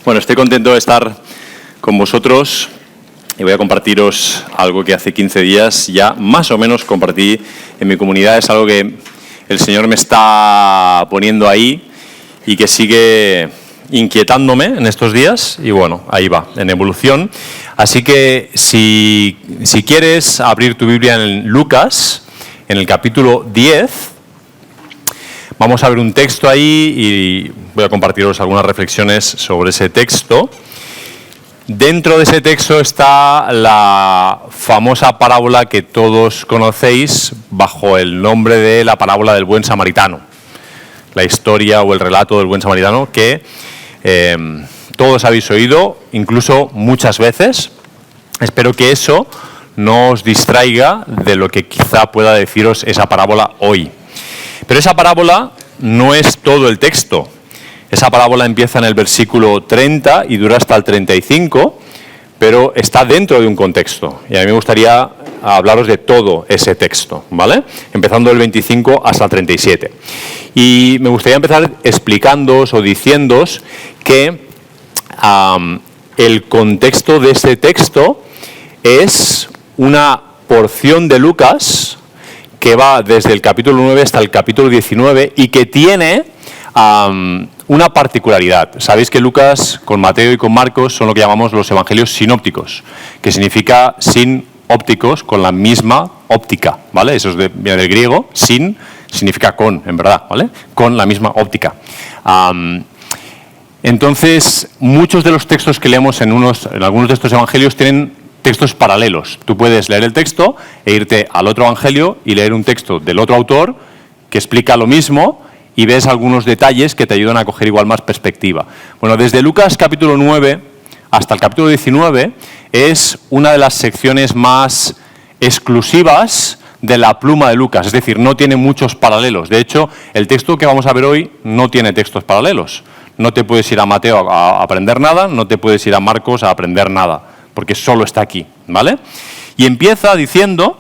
Bueno, estoy contento de estar con vosotros y voy a compartiros algo que hace 15 días ya más o menos compartí en mi comunidad. Es algo que el Señor me está poniendo ahí y que sigue inquietándome en estos días y bueno, ahí va, en evolución. Así que si quieres abrir tu Biblia en Lucas, en el capítulo 10, vamos a ver un texto ahí y voy a compartiros algunas reflexiones sobre ese texto. Dentro de ese texto está la famosa parábola que todos conocéis bajo el nombre de la parábola del buen samaritano. La historia o el relato del buen samaritano que todos habéis oído, incluso muchas veces. Espero que eso no os distraiga de lo que quizá pueda deciros esa parábola hoy. Pero esa parábola no es todo el texto. Esa parábola empieza en el versículo 30 y dura hasta el 35, pero está dentro de un contexto. Y a mí me gustaría hablaros de todo ese texto, ¿vale? Empezando del 25 hasta el 37. Y me gustaría empezar explicándoos o diciéndoos que el contexto de este texto es una porción de Lucas que va desde el capítulo 9 hasta el capítulo 19 y que tiene una particularidad. Sabéis que Lucas, con Mateo y con Marcos, son lo que llamamos los evangelios sinópticos, que significa sin ópticos, con la misma óptica, ¿vale? Eso viene del griego, sin significa con, en verdad, ¿vale? Con la misma óptica. Entonces, muchos de los textos que leemos en algunos de estos evangelios tienen textos paralelos. Tú puedes leer el texto e irte al otro evangelio y leer un texto del otro autor que explica lo mismo y ves algunos detalles que te ayudan a coger igual más perspectiva. Bueno, desde Lucas capítulo 9 hasta el capítulo 19 es una de las secciones más exclusivas de la pluma de Lucas, es decir, no tiene muchos paralelos. De hecho, el texto que vamos a ver hoy no tiene textos paralelos. No te puedes ir a Mateo a aprender nada, no te puedes ir a Marcos a aprender nada, porque solo está aquí, ¿vale? Y empieza diciendo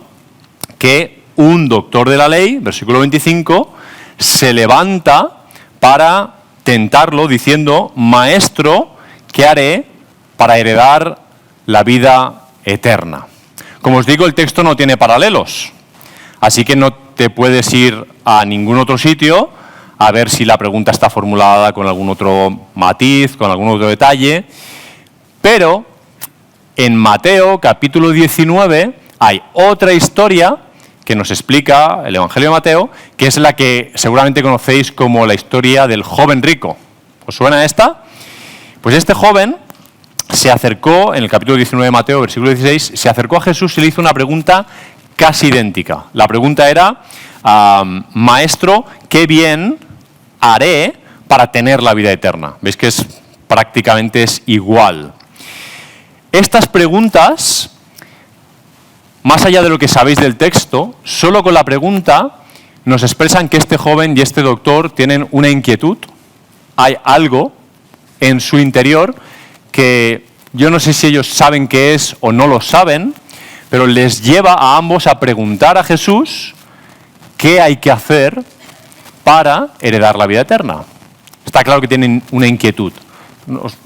que un doctor de la ley, versículo 25, se levanta para tentarlo diciendo: Maestro, ¿qué haré para heredar la vida eterna? Como os digo, el texto no tiene paralelos, así que no te puedes ir a ningún otro sitio a ver si la pregunta está formulada con algún otro matiz, con algún otro detalle, pero en Mateo, capítulo 19, hay otra historia que nos explica el Evangelio de Mateo, que es la que seguramente conocéis como la historia del joven rico. ¿Os suena esta? Pues este joven se acercó, en el capítulo 19 de Mateo, versículo 16, se acercó a Jesús y le hizo una pregunta casi idéntica. La pregunta era: Maestro, ¿qué bien haré para tener la vida eterna? ¿Veis que prácticamente es igual? Estas preguntas, más allá de lo que sabéis del texto, solo con la pregunta nos expresan que este joven y este doctor tienen una inquietud. Hay algo en su interior que yo no sé si ellos saben qué es o no lo saben, pero les lleva a ambos a preguntar a Jesús qué hay que hacer para heredar la vida eterna. Está claro que tienen una inquietud.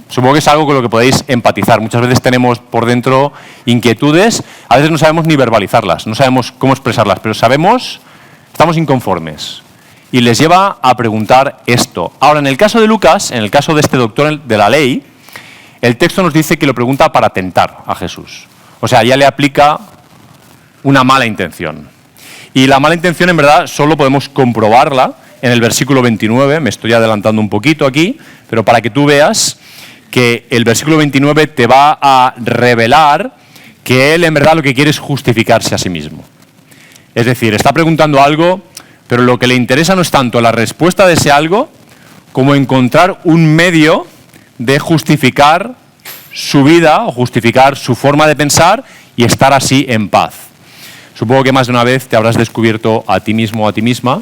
Supongo que es algo con lo que podéis empatizar. Muchas veces tenemos por dentro inquietudes, a veces no sabemos ni verbalizarlas, no sabemos cómo expresarlas, pero estamos inconformes. Y les lleva a preguntar esto. Ahora, en el caso de Lucas, en el caso de este doctor de la ley, el texto nos dice que lo pregunta para tentar a Jesús. O sea, ya le aplica una mala intención. Y la mala intención, en verdad, solo podemos comprobarla en el versículo 29, me estoy adelantando un poquito aquí, pero para que tú veas que el versículo 29 te va a revelar que él en verdad lo que quiere es justificarse a sí mismo. Es decir, está preguntando algo, pero lo que le interesa no es tanto la respuesta de ese algo, como encontrar un medio de justificar su vida o justificar su forma de pensar y estar así en paz. Supongo que más de una vez te habrás descubierto a ti mismo o a ti misma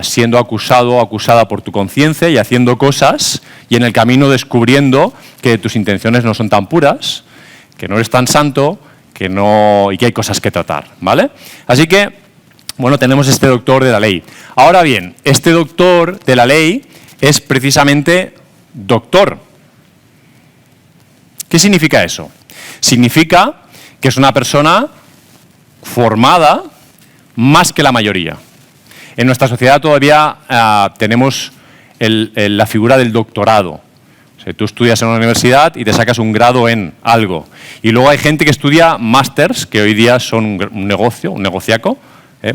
siendo acusado o acusada por tu conciencia y haciendo cosas y en el camino descubriendo que tus intenciones no son tan puras, que no eres tan santo, y que hay cosas que tratar, ¿vale? Así que, bueno, tenemos este doctor de la ley. Ahora bien, este doctor de la ley es precisamente doctor. ¿Qué significa eso? Significa que es una persona formada más que la mayoría. En nuestra sociedad todavía tenemos la figura del doctorado. O sea, tú estudias en una universidad y te sacas un grado en algo. Y luego hay gente que estudia másters, que hoy día son un negocio, un negociaco,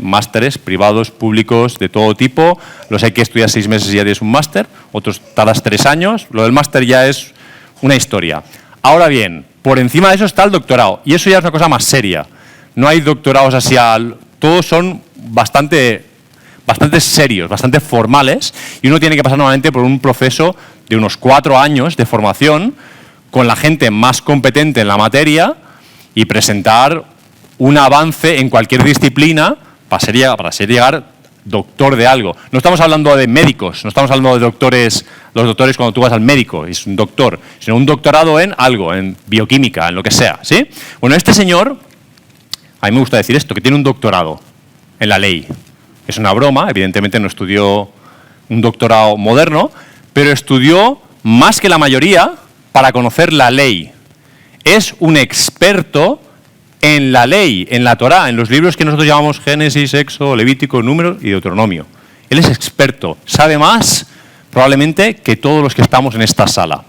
másteres privados, públicos, de todo tipo. Los hay que estudiar 6 meses y ya tienes un máster, otros tardas 3 años. Lo del máster ya es una historia. Ahora bien, por encima de eso está el doctorado, y eso ya es una cosa más seria. No hay doctorados así, todos son bastante serios, bastante formales, y uno tiene que pasar normalmente por un proceso de unos 4 años de formación con la gente más competente en la materia y presentar un avance en cualquier disciplina para ser llegar doctor de algo. No estamos hablando de médicos, no estamos hablando de doctores, los doctores cuando tú vas al médico, es un doctor, sino un doctorado en algo, en bioquímica, en lo que sea, ¿sí? Bueno, este señor, a mí me gusta decir esto, que tiene un doctorado en la ley. Es una broma, evidentemente no estudió un doctorado moderno, pero estudió más que la mayoría para conocer la ley. Es un experto en la ley, en la Torá, en los libros que nosotros llamamos Génesis, Éxodo, Levítico, Números y Deuteronomio. Él es experto, sabe más probablemente que todos los que estamos en esta sala.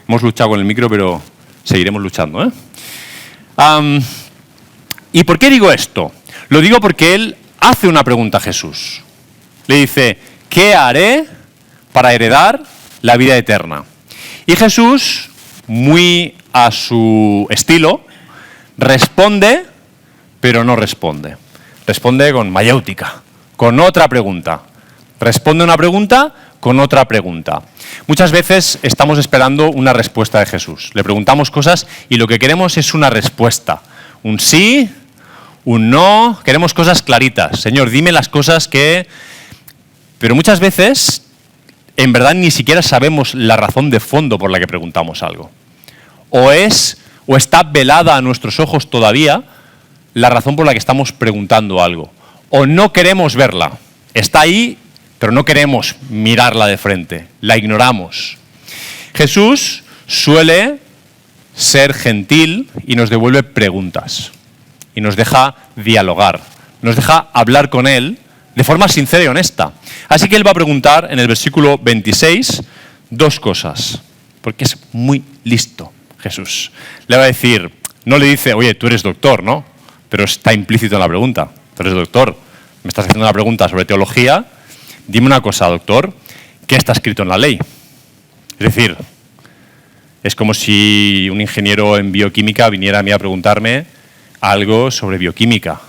Hemos luchado con el micro, pero seguiremos luchando, ¿eh? ¿Y por qué digo esto? Lo digo porque él hace una pregunta a Jesús. Le dice, ¿qué haré para heredar la vida eterna? Y Jesús, muy a su estilo, responde, pero no responde. Responde con mayéutica, con otra pregunta. Responde una pregunta con otra pregunta. Muchas veces estamos esperando una respuesta de Jesús. Le preguntamos cosas y lo que queremos es una respuesta. Un sí, un no, queremos cosas claritas. Señor, dime las cosas que... Pero muchas veces, en verdad, ni siquiera sabemos la razón de fondo por la que preguntamos algo. O está velada a nuestros ojos todavía la razón por la que estamos preguntando algo. O no queremos verla. Está ahí, pero no queremos mirarla de frente. La ignoramos. Jesús suele ser gentil y nos devuelve preguntas. Y nos deja dialogar. Nos deja hablar con él de forma sincera y honesta. Así que él va a preguntar en el versículo 26 2 cosas. Porque es muy listo. Jesús. Le va a decir, no le dice, oye, tú eres doctor, ¿no? Pero está implícito en la pregunta. Tú eres doctor, me estás haciendo una pregunta sobre teología. Dime una cosa, doctor, ¿qué está escrito en la ley? Es decir, es como si un ingeniero en bioquímica viniera a mí a preguntarme algo sobre bioquímica.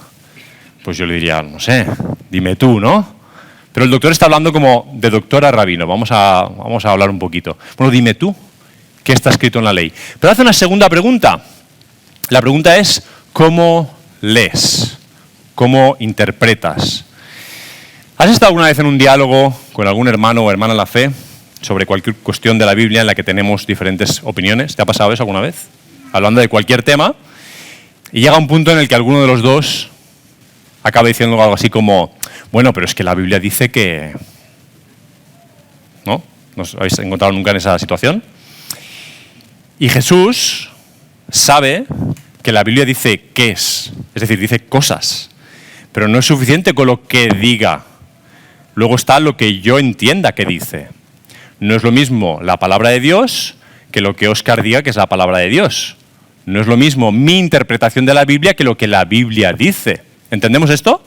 Pues yo le diría, no sé, dime tú, ¿no? Pero el doctor está hablando como de doctor a rabino. Vamos a hablar un poquito. Bueno, dime tú. ¿Qué está escrito en la ley? Pero hace una segunda pregunta. La pregunta es, ¿cómo lees? ¿Cómo interpretas? ¿Has estado alguna vez en un diálogo con algún hermano o hermana en la fe sobre cualquier cuestión de la Biblia en la que tenemos diferentes opiniones? ¿Te ha pasado eso alguna vez? Hablando de cualquier tema, y llega un punto en el que alguno de los dos acaba diciendo algo así como, bueno, pero es que la Biblia dice que... ¿No? ¿No os habéis encontrado nunca en esa situación? Y Jesús sabe que la Biblia dice qué es decir, dice cosas, pero no es suficiente con lo que diga. Luego está lo que yo entienda que dice. No es lo mismo la palabra de Dios que lo que Óscar diga que es la palabra de Dios. No es lo mismo mi interpretación de la Biblia que lo que la Biblia dice. ¿Entendemos esto?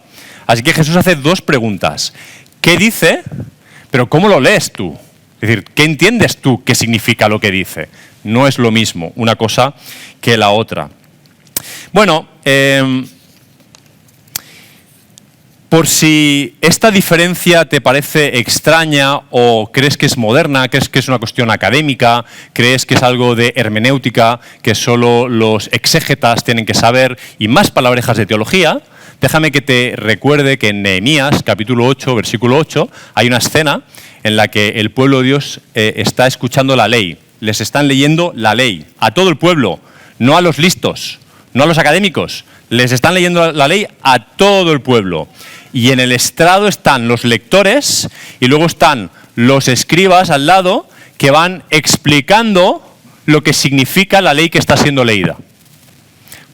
Así que Jesús hace 2 preguntas. ¿Qué dice? Pero ¿cómo lo lees tú? Es decir, ¿qué entiendes tú qué significa lo que dice? No es lo mismo una cosa que la otra. Bueno, por si esta diferencia te parece extraña o crees que es moderna, crees que es una cuestión académica, crees que es algo de hermenéutica que solo los exégetas tienen que saber y más palabrejas de teología, déjame que te recuerde que en Nehemías, capítulo 8, versículo 8, hay una escena en la que el pueblo de Dios está escuchando la ley. Les están leyendo la ley a todo el pueblo, no a los listos, no a los académicos. Les están leyendo la ley a todo el pueblo. Y en el estrado están los lectores y luego están los escribas al lado que van explicando lo que significa la ley que está siendo leída.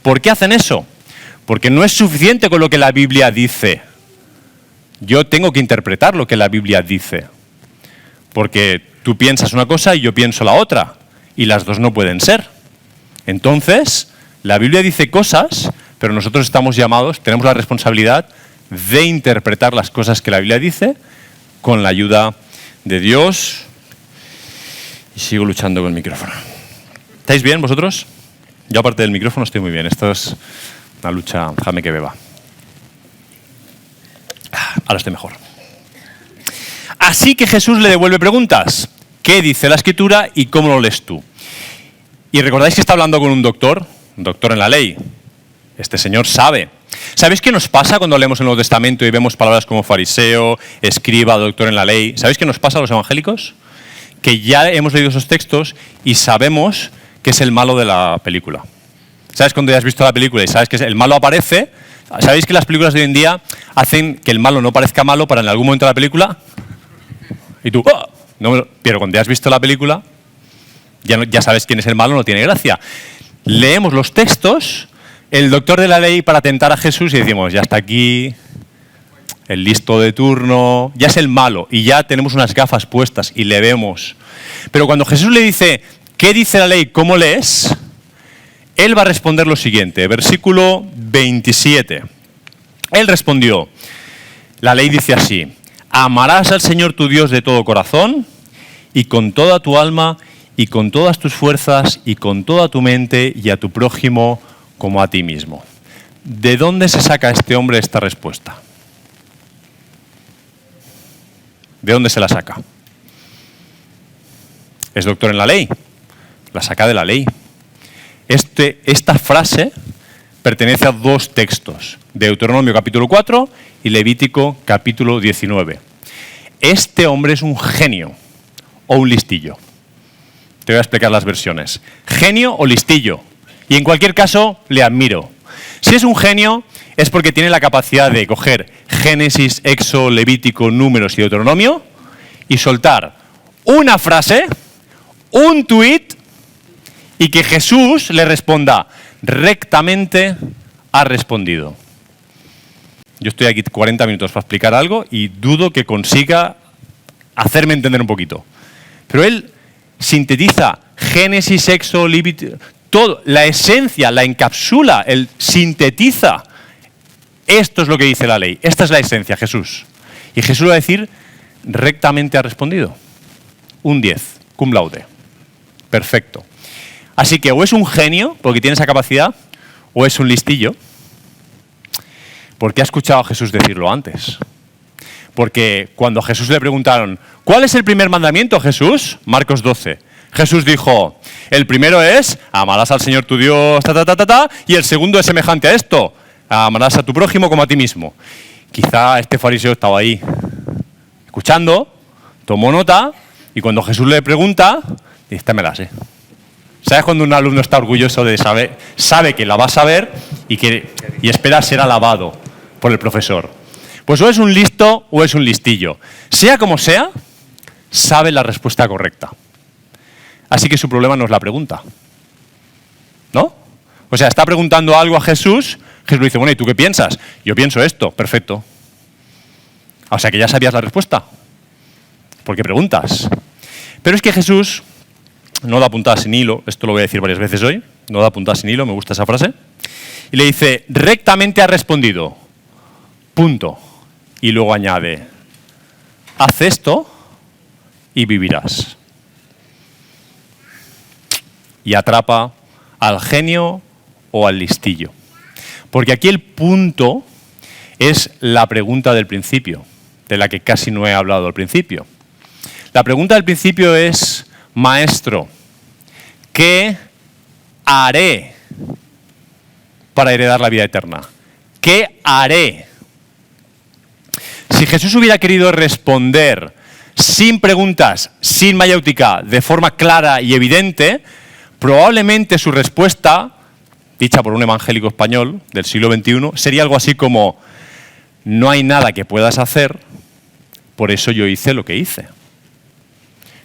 ¿Por qué hacen eso? Porque no es suficiente con lo que la Biblia dice. Yo tengo que interpretar lo que la Biblia dice. Porque tú piensas una cosa y yo pienso la otra. Y las dos no pueden ser. Entonces, la Biblia dice cosas, pero nosotros estamos llamados, tenemos la responsabilidad de interpretar las cosas que la Biblia dice con la ayuda de Dios. Y sigo luchando con el micrófono. ¿Estáis bien vosotros? Yo aparte del micrófono estoy muy bien. Esto es una lucha, déjame que beba. Ahora estoy mejor. Así que Jesús le devuelve preguntas. ¿Qué dice la Escritura y cómo lo lees tú? Y recordáis que está hablando con un doctor en la ley. Este señor sabe. ¿Sabéis qué nos pasa cuando leemos el Nuevo Testamento y vemos palabras como fariseo, escriba, doctor en la ley? ¿Sabéis qué nos pasa a los evangélicos? Que ya hemos leído esos textos y sabemos que es el malo de la película. ¿Sabes cuando ya has visto la película y sabes que el malo aparece? ¿Sabéis que las películas de hoy en día hacen que el malo no parezca malo para en algún momento de la película? Y tú, ¡oh! No, pero cuando ya has visto la película, ya sabes quién es el malo, no tiene gracia. Leemos los textos, el doctor de la ley para tentar a Jesús y decimos, ya está aquí, el listo de turno, ya es el malo y ya tenemos unas gafas puestas y le vemos. Pero cuando Jesús le dice, ¿qué dice la ley? ¿Cómo lees? Él va a responder lo siguiente, versículo 27. Él respondió, la ley dice así, amarás al Señor tu Dios de todo corazón y con toda tu alma y con todas tus fuerzas y con toda tu mente y a tu prójimo como a ti mismo. ¿De dónde se saca este hombre esta respuesta? ¿De dónde se la saca? Es doctor en la ley, la saca de la ley. Esta frase pertenece a dos textos, Deuteronomio capítulo 4 y Levítico capítulo 19. Este hombre es un genio o un listillo. Te voy a explicar las versiones. Genio o listillo. Y en cualquier caso, le admiro. Si es un genio, es porque tiene la capacidad de coger Génesis, Éxodo, Levítico, Números y Deuteronomio y soltar una frase, un tuit y que Jesús le responda rectamente ha respondido. Yo estoy aquí 40 minutos para explicar algo y dudo que consiga hacerme entender un poquito. Pero él sintetiza Génesis, Éxodo, Levítico, todo, la esencia, la encapsula, él sintetiza. Esto es lo que dice la ley. Esta es la esencia, Jesús. Y Jesús va a decir, rectamente ha respondido. Un 10, cum laude. Perfecto. Así que o es un genio, porque tiene esa capacidad, o es un listillo, porque ha escuchado a Jesús decirlo antes. Porque cuando a Jesús le preguntaron, ¿cuál es el primer mandamiento, Jesús? Marcos 12. Jesús dijo, el primero es, amarás al Señor tu Dios, y el segundo es semejante a esto, amarás a tu prójimo como a ti mismo. Quizá este fariseo estaba ahí, escuchando, tomó nota, y cuando Jesús le pregunta, dice, esta me la sé. ¿Sabes cuando un alumno está orgulloso de saber, sabe que la va a saber y espera ser alabado por el profesor? Pues o es un listo o es un listillo. Sea como sea, sabe la respuesta correcta. Así que su problema no es la pregunta. ¿No? O sea, está preguntando algo a Jesús, Jesús le dice, bueno, ¿y tú qué piensas? Yo pienso esto, perfecto. O sea que ya sabías la respuesta. ¿Por qué preguntas? Pero es que Jesús no da puntada sin hilo, esto lo voy a decir varias veces hoy, no da puntada sin hilo, me gusta esa frase, y le dice, rectamente ha respondido, punto, y luego añade, haz esto y vivirás. Y atrapa al genio o al listillo. Porque aquí el punto es la pregunta del principio, de la que casi no he hablado al principio. La pregunta del principio es, maestro, ¿qué haré para heredar la vida eterna? ¿Qué haré? Si Jesús hubiera querido responder sin preguntas, sin mayéutica, de forma clara y evidente, probablemente su respuesta, dicha por un evangélico español del siglo XXI, sería algo así como, no hay nada que puedas hacer, por eso yo hice lo que hice.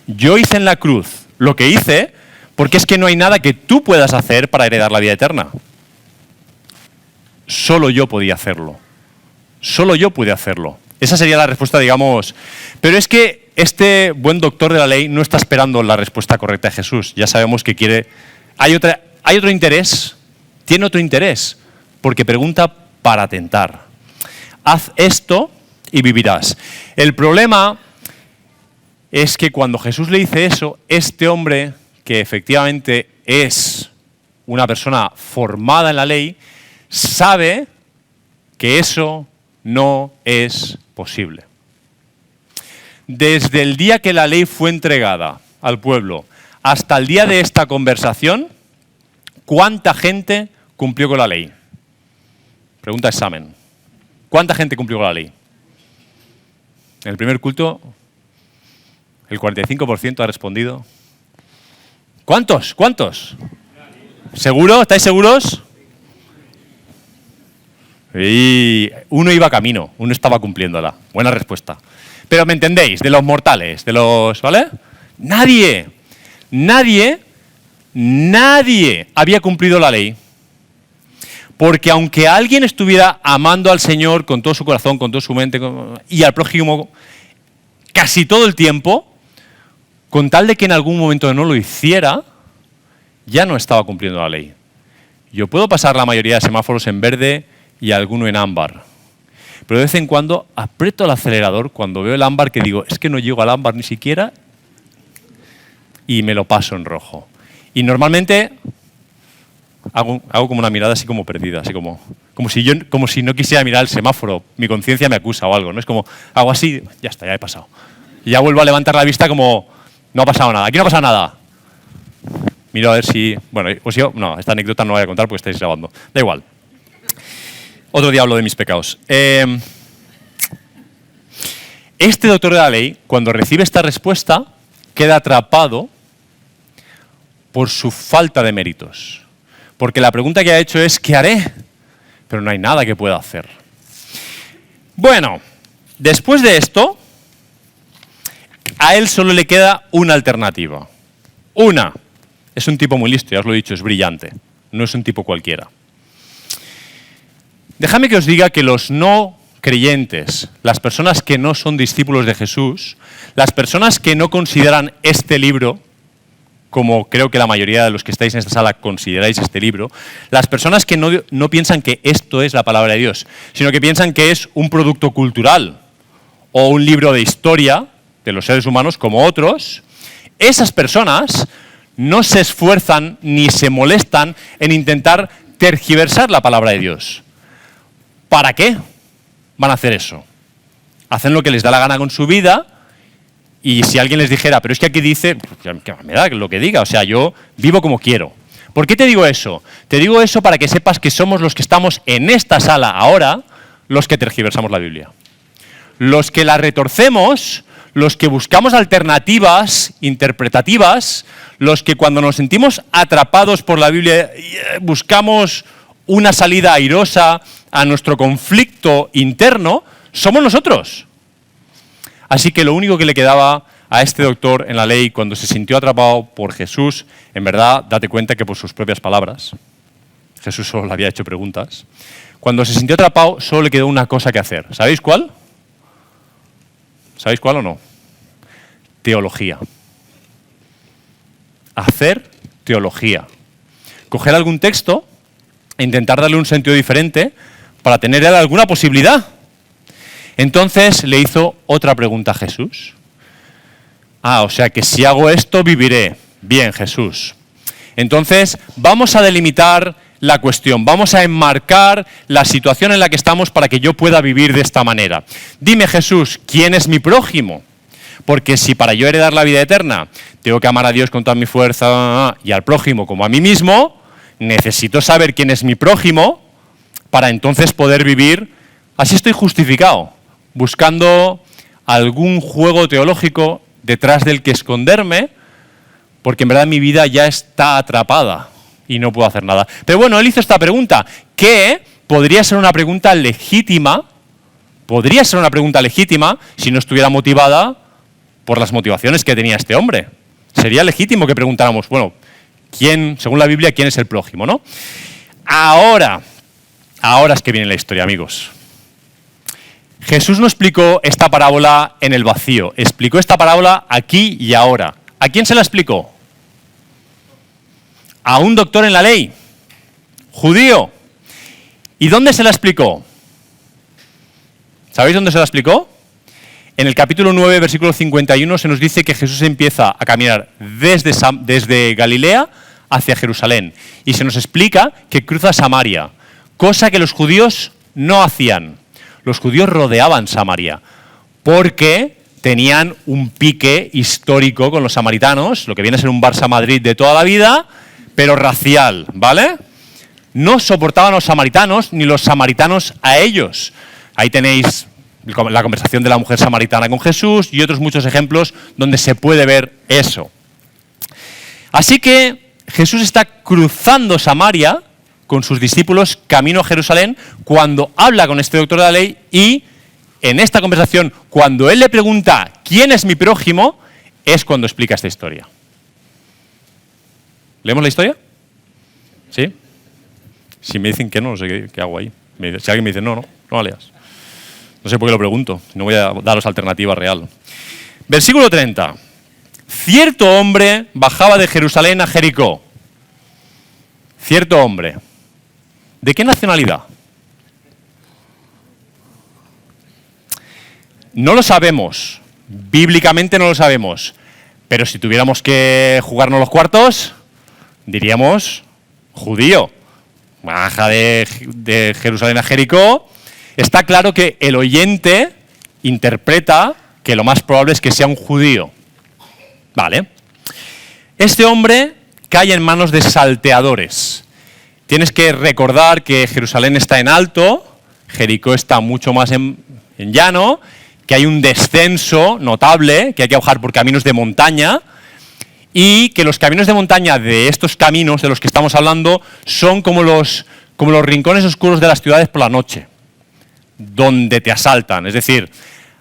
Yo hice en la cruz lo que hice Porque es que no hay nada que tú puedas hacer para heredar la vida eterna. Solo yo podía hacerlo. Solo yo pude hacerlo. Esa sería la respuesta, digamos. Pero es que este buen doctor de la ley no está esperando la respuesta correcta de Jesús. Ya sabemos que quiere... Hay otro interés, tiene otro interés, porque pregunta para tentar. Haz esto y vivirás. El problema es que cuando Jesús le dice eso, este hombre, que efectivamente es una persona formada en la ley, sabe que eso no es posible. Desde el día que la ley fue entregada al pueblo hasta el día de esta conversación, ¿cuánta gente cumplió con la ley? Pregunta examen. ¿Cuánta gente cumplió con la ley? En el primer culto, el 45% ha respondido. ¿Cuántos? ¿Cuántos? ¿Seguro? ¿Estáis seguros? Y uno iba camino, uno estaba cumpliéndola. Buena respuesta. Pero me entendéis, de los mortales, de los... ¿Vale? Nadie había cumplido la ley. Porque aunque alguien estuviera amando al Señor con todo su corazón, con toda su mente y al prójimo casi todo el tiempo, con tal de que en algún momento no lo hiciera, ya no estaba cumpliendo la ley. Yo puedo pasar la mayoría de semáforos en verde y alguno en ámbar. Pero de vez en cuando aprieto el acelerador cuando veo el ámbar, que digo, es que no llego al ámbar ni siquiera, y me lo paso en rojo. Y normalmente hago como una mirada así como perdida, así como si no quisiera mirar el semáforo, mi conciencia me acusa o algo, ¿no? Es como, hago así, ya está, ya he pasado. Y ya vuelvo a levantar la vista como, no ha pasado nada, aquí no ha pasado nada. Miro a ver si, bueno, pues yo, no, esta anécdota no la voy a contar porque estáis grabando, da igual. Otro día hablo de mis pecados. Este doctor de la ley, cuando recibe esta respuesta, queda atrapado por su falta de méritos. Porque la pregunta que ha hecho es, ¿qué haré? Pero no hay nada que pueda hacer. Bueno, después de esto, a él solo le queda una alternativa. Una. Es un tipo muy listo, ya os lo he dicho, es brillante. No es un tipo cualquiera. Dejadme que os diga que los no creyentes, las personas que no son discípulos de Jesús, las personas que no consideran este libro, como creo que la mayoría de los que estáis en esta sala consideráis este libro, las personas que no piensan que esto es la palabra de Dios, sino que piensan que es un producto cultural o un libro de historia de los seres humanos como otros, esas personas no se esfuerzan ni se molestan en intentar tergiversar la palabra de Dios. ¿Para qué van a hacer eso? Hacen lo que les da la gana con su vida y si alguien les dijera, pero es que aquí dice, que me da lo que diga, o sea, yo vivo como quiero. ¿Por qué te digo eso? Te digo eso para que sepas que somos los que estamos en esta sala ahora los que tergiversamos la Biblia. Los que la retorcemos, los que buscamos alternativas interpretativas, los que cuando nos sentimos atrapados por la Biblia buscamos una salida airosa a nuestro conflicto interno, somos nosotros. Así que lo único que le quedaba a este doctor en la ley cuando se sintió atrapado por Jesús, en verdad, date cuenta que por sus propias palabras, Jesús solo le había hecho preguntas, cuando se sintió atrapado solo le quedó una cosa que hacer. ¿Sabéis cuál? ¿Sabéis cuál o no? Teología. Hacer teología. Coger algún texto e intentar darle un sentido diferente para tener alguna posibilidad. Entonces le hizo otra pregunta a Jesús. O sea que si hago esto viviré. Bien, Jesús. Entonces vamos a delimitar la cuestión, vamos a enmarcar la situación en la que estamos para que yo pueda vivir de esta manera. Dime, Jesús, ¿quién es mi prójimo? Porque si para yo heredar la vida eterna tengo que amar a Dios con toda mi fuerza y al prójimo como a mí mismo, necesito saber quién es mi prójimo para entonces poder vivir. Así estoy justificado, buscando algún juego teológico detrás del que esconderme, porque en verdad mi vida ya está atrapada y no puedo hacer nada. Pero bueno, él hizo esta pregunta, que podría ser una pregunta legítima, si no estuviera motivada por las motivaciones que tenía este hombre. Sería legítimo que preguntáramos, bueno, según la Biblia, quién es el prójimo, ¿no? Ahora es que viene la historia, amigos. Jesús no explicó esta parábola en el vacío, explicó esta parábola aquí y ahora. ¿A quién se la explicó? A un doctor en la ley, judío. ¿Y dónde se la explicó? ¿Sabéis dónde se la explicó? En el capítulo 9, versículo 51, se nos dice que Jesús empieza a caminar desde Galilea hacia Jerusalén. Y se nos explica que cruza Samaria, cosa que los judíos no hacían. Los judíos rodeaban Samaria, porque tenían un pique histórico con los samaritanos, lo que viene a ser un Barça-Madrid de toda la vida, pero racial, ¿vale? No soportaban a los samaritanos, ni los samaritanos a ellos. Ahí tenéis la conversación de la mujer samaritana con Jesús y otros muchos ejemplos donde se puede ver eso. Así que Jesús está cruzando Samaria con sus discípulos camino a Jerusalén cuando habla con este doctor de la ley y en esta conversación, cuando él le pregunta ¿quién es mi prójimo?, es cuando explica esta historia. ¿Leemos la historia? ¿Sí? Si me dicen que no, no sé qué hago ahí. Si alguien me dice no la leas. No sé por qué lo pregunto, no voy a daros alternativa real. Versículo 30. Cierto hombre bajaba de Jerusalén a Jericó. Cierto hombre. ¿De qué nacionalidad? No lo sabemos. Bíblicamente no lo sabemos. Pero si tuviéramos que jugarnos los cuartos, diríamos judío. Baja de Jerusalén a Jericó. Está claro que el oyente interpreta que lo más probable es que sea un judío. Vale. Este hombre cae en manos de salteadores. Tienes que recordar que Jerusalén está en alto, Jericó está mucho más en llano, que hay un descenso notable, que hay que bajar por caminos de montaña, y que los caminos de montaña de estos caminos de los que estamos hablando son como los rincones oscuros de las ciudades por la noche, donde te asaltan. Es decir,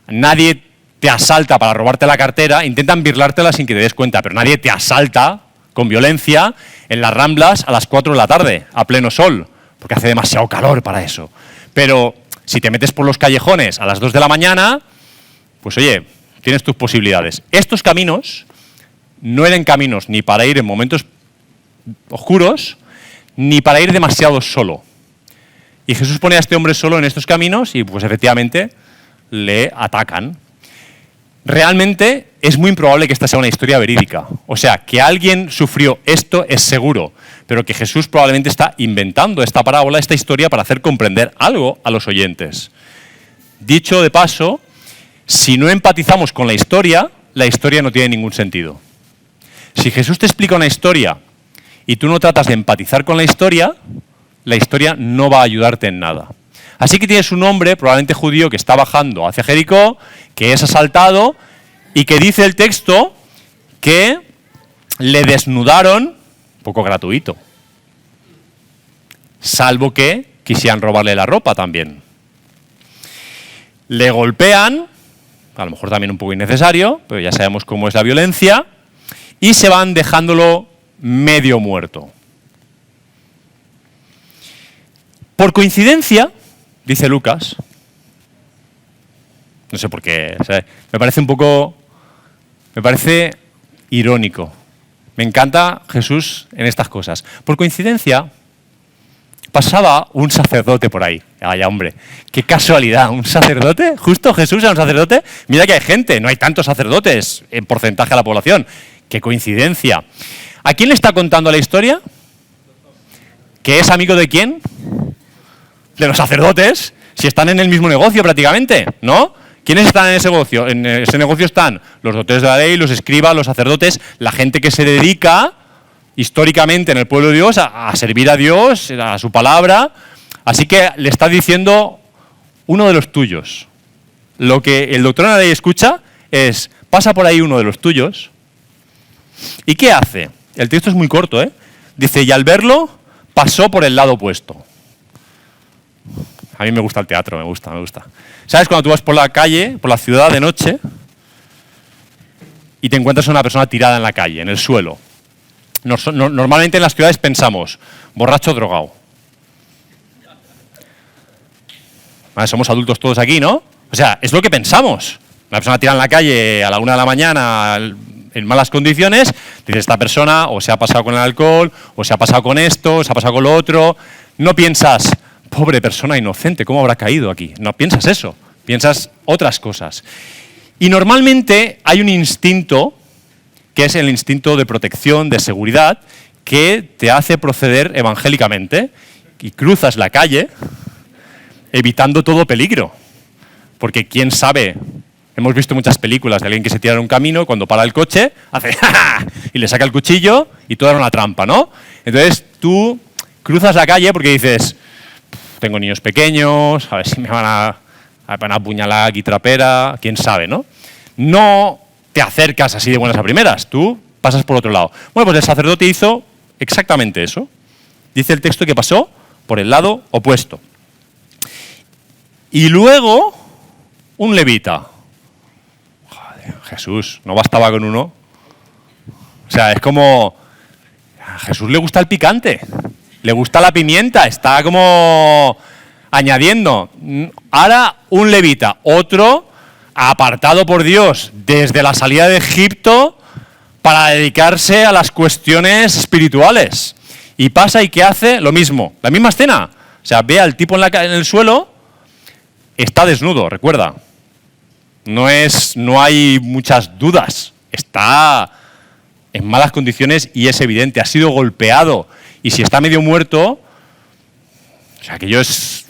nadie te asalta para robarte la cartera, intentan birlártela sin que te des cuenta, pero nadie te asalta con violencia en las Ramblas a las 4 de la tarde, a pleno sol, porque hace demasiado calor para eso. Pero si te metes por los callejones a las 2 de la mañana, pues oye, tienes tus posibilidades. Estos caminos no eran caminos ni para ir en momentos oscuros, ni para ir demasiado solo. Y Jesús pone a este hombre solo en estos caminos y pues efectivamente le atacan. Realmente es muy improbable que esta sea una historia verídica. O sea, que alguien sufrió esto es seguro, pero que Jesús probablemente está inventando esta parábola, esta historia, para hacer comprender algo a los oyentes. Dicho de paso, si no empatizamos con la historia no tiene ningún sentido. Si Jesús te explica una historia y tú no tratas de empatizar con la historia no va a ayudarte en nada. Así que tienes un hombre, probablemente judío, que está bajando hacia Jericó, que es asaltado y que dice el texto que le desnudaron, un poco gratuito, salvo que quisieran robarle la ropa también. Le golpean, a lo mejor también un poco innecesario, pero ya sabemos cómo es la violencia, y se van dejándolo medio muerto. Por coincidencia, dice Lucas, no sé por qué, o sea, me parece irónico. Me encanta Jesús en estas cosas. Por coincidencia, pasaba un sacerdote por ahí. Vaya hombre, qué casualidad, ¿un sacerdote? ¿Justo Jesús era un sacerdote? Mira que hay gente, no hay tantos sacerdotes en porcentaje de la población. Qué coincidencia. ¿A quién le está contando la historia? ¿Que es amigo de quién? De los sacerdotes, si están en el mismo negocio prácticamente, ¿no? ¿Quiénes están en ese negocio? En ese negocio están los doctores de la ley, los escribas, los sacerdotes, la gente que se dedica históricamente en el pueblo de Dios a servir a Dios, a su palabra. Así que le está diciendo uno de los tuyos. Lo que el doctor de la ley escucha es, pasa por ahí uno de los tuyos. ¿Y qué hace? El texto es muy corto, ¿eh? Dice, y al verlo, pasó por el lado opuesto. A mí me gusta el teatro, me gusta. ¿Sabes cuando tú vas por la calle, por la ciudad de noche, y te encuentras a una persona tirada en la calle, en el suelo? Normalmente en las ciudades pensamos, borracho, drogado. Vale, somos adultos todos aquí, ¿no? O sea, es lo que pensamos. Una persona tira en la calle a la 1 de la mañana en malas condiciones, dice, esta persona o se ha pasado con el alcohol, o se ha pasado con esto, o se ha pasado con lo otro. No piensas, pobre persona inocente, ¿cómo habrá caído aquí? No piensas eso, piensas otras cosas. Y normalmente hay un instinto, que es el instinto de protección, de seguridad, que te hace proceder evangélicamente y cruzas la calle evitando todo peligro. Porque quién sabe, hemos visto muchas películas de alguien que se tira en un camino y cuando para el coche hace ¡ja! Y le saca el cuchillo y todo era una trampa, ¿no? Entonces tú cruzas la calle porque dices, tengo niños pequeños, a ver si me van a apuñalar aquí trapera, quién sabe, ¿no? No te acercas así de buenas a primeras, tú pasas por otro lado. Bueno, pues el sacerdote hizo exactamente eso. Dice el texto que pasó por el lado opuesto. Y luego, un levita. Joder, Jesús, ¿no bastaba con uno? O sea, es como, a Jesús le gusta el picante, le gusta la pimienta, está como añadiendo. Ahora un levita, otro apartado por Dios desde la salida de Egipto para dedicarse a las cuestiones espirituales. Y pasa y ¿qué hace? Lo mismo, la misma escena. O sea, ve al tipo en el suelo, está desnudo, recuerda. No hay muchas dudas. Está en malas condiciones y es evidente. Ha sido golpeado. Y si está medio muerto, o sea, aquello es...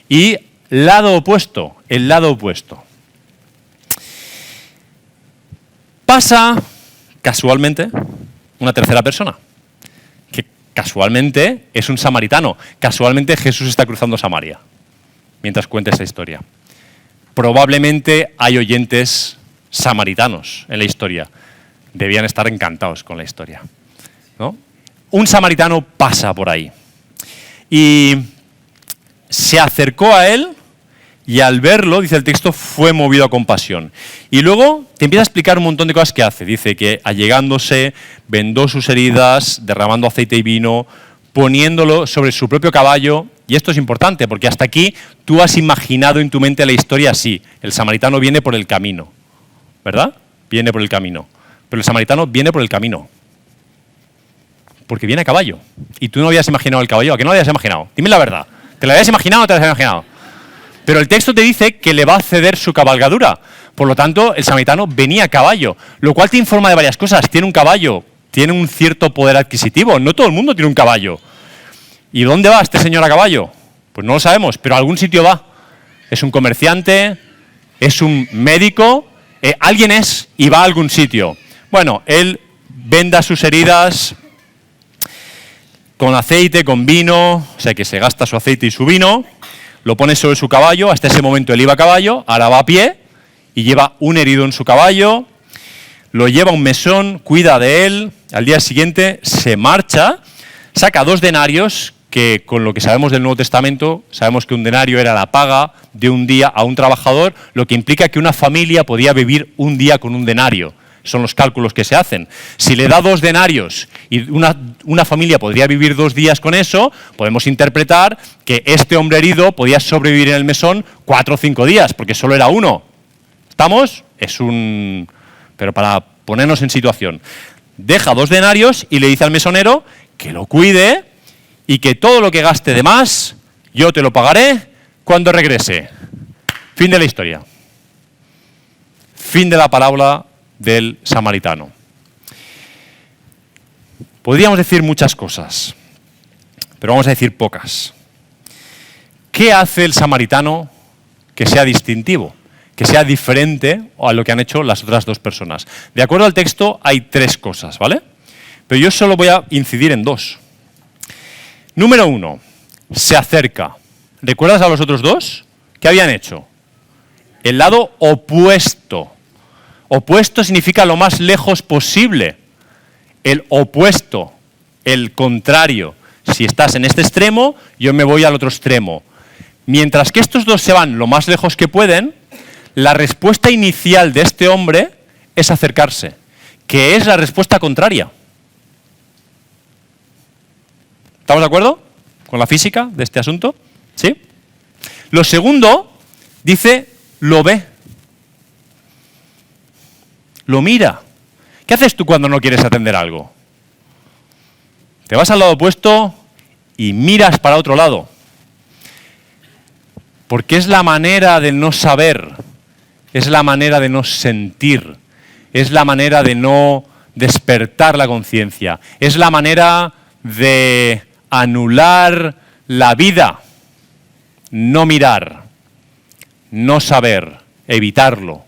Y lado opuesto, el lado opuesto. Pasa, casualmente, una tercera persona, que casualmente es un samaritano. Casualmente Jesús está cruzando Samaria, mientras cuenta esta historia. Probablemente hay oyentes samaritanos en la historia. Debían estar encantados con la historia, ¿no? Un samaritano pasa por ahí y se acercó a él y al verlo, dice el texto, fue movido a compasión. Y luego te empieza a explicar un montón de cosas que hace. Dice que allegándose, vendó sus heridas, derramando aceite y vino, poniéndolo sobre su propio caballo. Y esto es importante porque hasta aquí tú has imaginado en tu mente la historia así. El samaritano viene por el camino, ¿verdad? Viene por el camino. Pero el samaritano viene por el camino. Porque viene a caballo. Y tú no habías imaginado el caballo. ¿A qué no lo habías imaginado? Dime la verdad. ¿Te lo habías imaginado o no te lo habías imaginado? Pero el texto te dice que le va a ceder su cabalgadura. Por lo tanto, el samaritano venía a caballo. Lo cual te informa de varias cosas. Tiene un caballo. Tiene un cierto poder adquisitivo. No todo el mundo tiene un caballo. ¿Y dónde va este señor a caballo? Pues no lo sabemos, pero a algún sitio va. Es un comerciante, es un médico, alguien es y va a algún sitio. Bueno, él venda sus heridas con aceite, con vino, o sea que se gasta su aceite y su vino, lo pone sobre su caballo, hasta ese momento él iba a caballo, ahora va a pie y lleva un herido en su caballo, lo lleva a un mesón, cuida de él, al día siguiente se marcha, saca 2 denarios, que con lo que sabemos del Nuevo Testamento, sabemos que un denario era la paga de un día a un trabajador, lo que implica que una familia podía vivir un día con un denario. Son los cálculos que se hacen. Si le da 2 denarios y una familia podría vivir 2 días con eso, podemos interpretar que este hombre herido podía sobrevivir en el mesón 4 o 5 días, porque solo era uno. ¿Estamos? Pero para ponernos en situación. Deja 2 denarios y le dice al mesonero que lo cuide y que todo lo que gaste de más, yo te lo pagaré cuando regrese. Fin de la historia. Fin de la parábola del samaritano. Podríamos decir muchas cosas, pero vamos a decir pocas. ¿Qué hace el samaritano que sea distintivo, que sea diferente a lo que han hecho las otras 2 personas? De acuerdo al texto hay 3 cosas, ¿vale? Pero yo solo voy a incidir en 2. Número 1, se acerca. ¿Recuerdas a los otros 2? ¿Qué habían hecho? El lado opuesto. Opuesto significa lo más lejos posible. El opuesto, el contrario. Si estás en este extremo, yo me voy al otro extremo. Mientras que estos 2 se van lo más lejos que pueden, la respuesta inicial de este hombre es acercarse, que es la respuesta contraria. ¿Estamos de acuerdo con la física de este asunto? ¿Sí? Lo segundo, dice, lo ve. Lo mira. ¿Qué haces tú cuando no quieres atender algo? Te vas al lado opuesto y miras para otro lado. Porque es la manera de no saber, es la manera de no sentir, es la manera de no despertar la conciencia, es la manera de anular la vida, no mirar, no saber, evitarlo.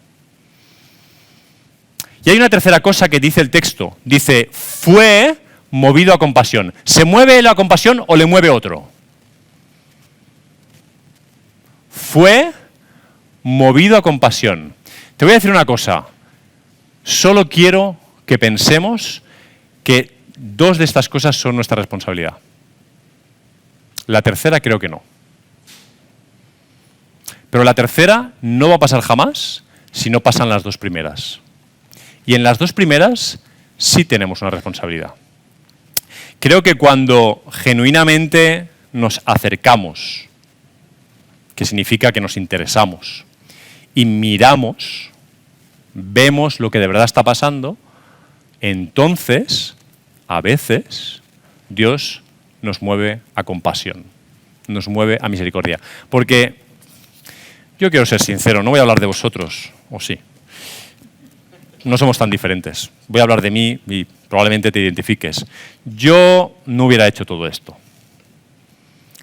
Y hay una tercera cosa que dice el texto. Dice, fue movido a compasión. ¿Se mueve él a compasión o le mueve otro? Fue movido a compasión. Te voy a decir una cosa. Solo quiero que pensemos que dos de estas cosas son nuestra responsabilidad. La tercera creo que no. Pero la tercera no va a pasar jamás si no pasan las dos primeras. Y en las dos primeras sí tenemos una responsabilidad. Creo que cuando genuinamente nos acercamos, que significa que nos interesamos, y miramos, vemos lo que de verdad está pasando, entonces, a veces, Dios nos mueve a compasión, nos mueve a misericordia. Porque yo quiero ser sincero, no voy a hablar de vosotros, o sí. No somos tan diferentes. Voy a hablar de mí y probablemente te identifiques. Yo no hubiera hecho todo esto.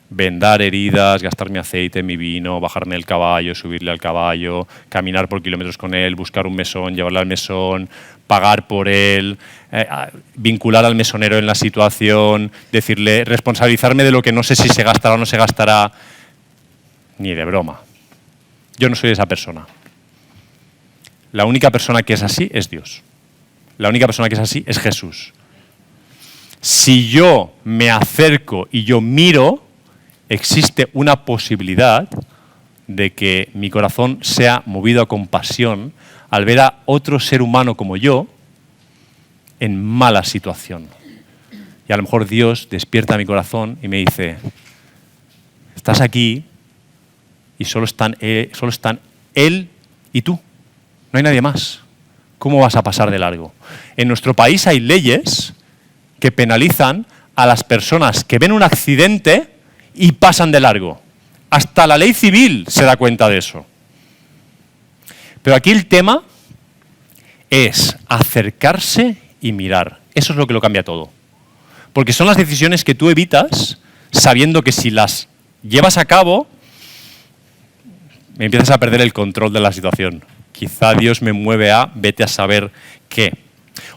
Vendar heridas, gastar mi aceite, mi vino, bajarme el caballo, subirle al caballo, caminar por kilómetros con él, buscar un mesón, llevarle al mesón, pagar por él, vincular al mesonero en la situación, decirle, responsabilizarme de lo que no sé si se gastará o no se gastará. Ni de broma. Yo no soy esa persona. La única persona que es así es Dios. La única persona que es así es Jesús. Si yo me acerco y yo miro, existe una posibilidad de que mi corazón sea movido a compasión al ver a otro ser humano como yo en mala situación. Y a lo mejor Dios despierta mi corazón y me dice, estás aquí y solo están Él y tú. No hay nadie más. ¿Cómo vas a pasar de largo? En nuestro país hay leyes que penalizan a las personas que ven un accidente y pasan de largo. Hasta la ley civil se da cuenta de eso. Pero aquí el tema es acercarse y mirar. Eso es lo que lo cambia todo. Porque son las decisiones que tú evitas sabiendo que si las llevas a cabo, empiezas a perder el control de la situación. Quizá Dios me mueve a, vete a saber qué.